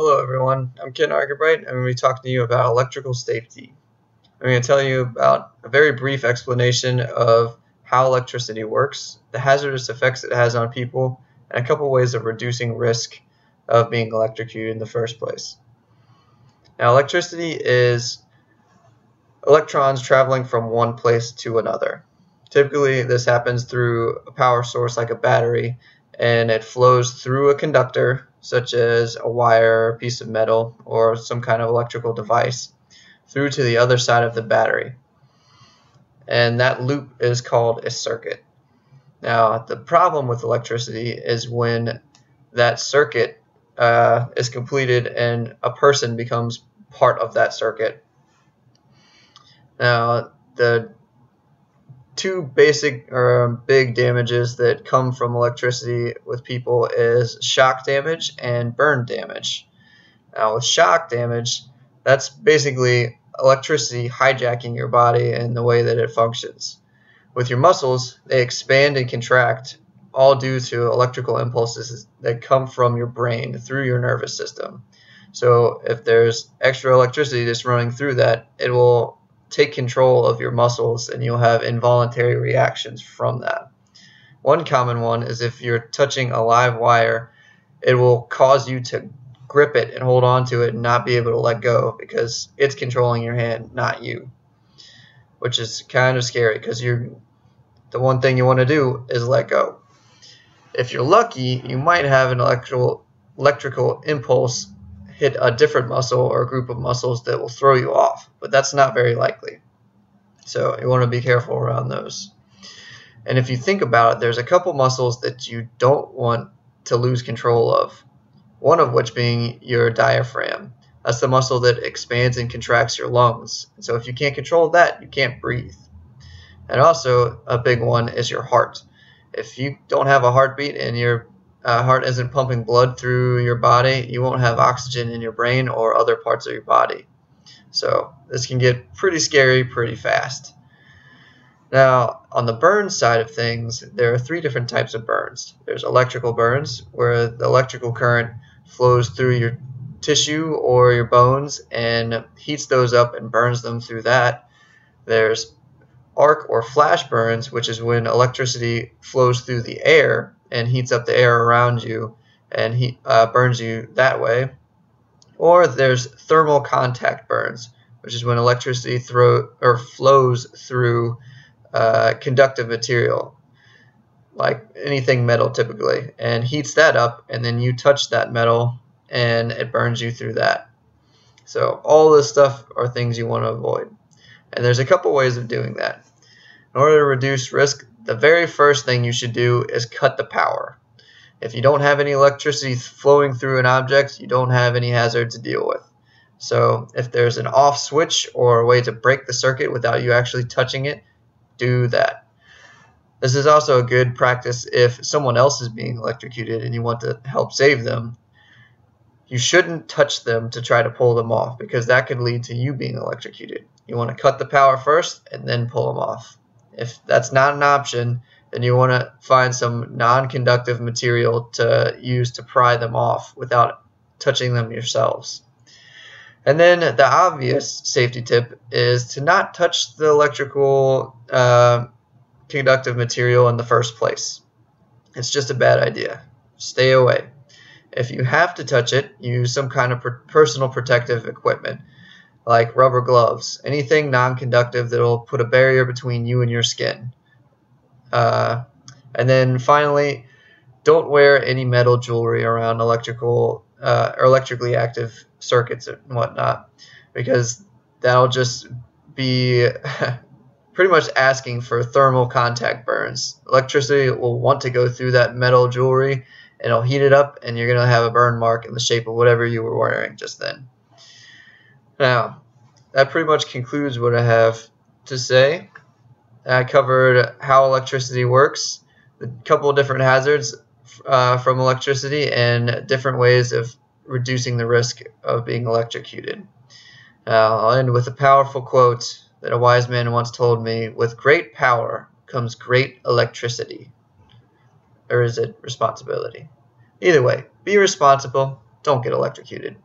Hello everyone, I'm Ken Argerbright and I'm going to be talking to you about electrical safety. I'm going to tell you about a very brief explanation of how electricity works, the hazardous effects it has on people, and a couple ways of reducing risk of being electrocuted in the first place. Now, electricity is electrons traveling from one place to another. Typically, this happens through a power source like a battery, and it flows through a conductor such as a wire, a piece of metal, or some kind of electrical device through to the other side of the battery. And that loop is called a circuit. Now, the problem with electricity is when that circuit is completed and a person becomes part of that circuit. Now, the two basic or big damages that come from electricity with people is shock damage and burn damage. Now, with shock damage, that's basically electricity hijacking your body and the way that it functions. With your muscles, they expand and contract, all due to electrical impulses that come from your brain through your nervous system. So if there's extra electricity that's running through that, it will take control of your muscles and you'll have involuntary reactions from that. One common one is if you're touching a live wire, it will cause you to grip it and hold on to it and not be able to let go because it's controlling your hand, not you, which is kind of scary because the one thing you want to do is let go. If you're lucky, you might have an electrical impulse hit a different muscle or a group of muscles that will throw you off, but that's not very likely. So you want to be careful around those. And if you think about it, there's a couple muscles that you don't want to lose control of, one of which being your diaphragm. That's the muscle that expands and contracts your lungs. And so if you can't control that, you can't breathe. And also a big one is your heart. If you don't have a heartbeat and your heart isn't pumping blood through your body, you won't have oxygen in your brain or other parts of your body. So this can get pretty scary pretty fast. Now, on the burn side of things, there are three different types of burns. There's electrical burns, where the electrical current flows through your tissue or your bones and heats those up and burns them through that. There's arc or flash burns, which is when electricity flows through the air and heats up the air around you and burns you that way. Or there's thermal contact burns, which is when electricity flows through conductive material, like anything metal typically, and heats that up, and then you touch that metal and it burns you through that. So all this stuff are things you want to avoid. And there's a couple ways of doing that. In order to reduce risk, the very first thing you should do is cut the power. If you don't have any electricity flowing through an object, you don't have any hazard to deal with. So if there's an off switch or a way to break the circuit without you actually touching it, do that. This is also a good practice if someone else is being electrocuted and you want to help save them. You shouldn't touch them to try to pull them off because that could lead to you being electrocuted. You want to cut the power first and then pull them off. If that's not an option, then you want to find some non-conductive material to use to pry them off without touching them yourselves. And then the obvious safety tip is to not touch the electrical conductive material in the first place. It's just a bad idea. Stay away. If you have to touch it, use some kind of personal protective equipment, like rubber gloves, anything non-conductive that will put a barrier between you and your skin. And then finally, don't wear any metal jewelry around electrically active circuits and whatnot, because that'll just be pretty much asking for thermal contact burns. Electricity will want to go through that metal jewelry and it'll heat it up, and you're going to have a burn mark in the shape of whatever you were wearing just then. Now, that pretty much concludes what I have to say. I covered how electricity works, a couple of different hazards from electricity, and different ways of reducing the risk of being electrocuted. I'll end with a powerful quote that a wise man once told me: "With great power comes great electricity." Or is it responsibility? Either way, be responsible. Don't get electrocuted.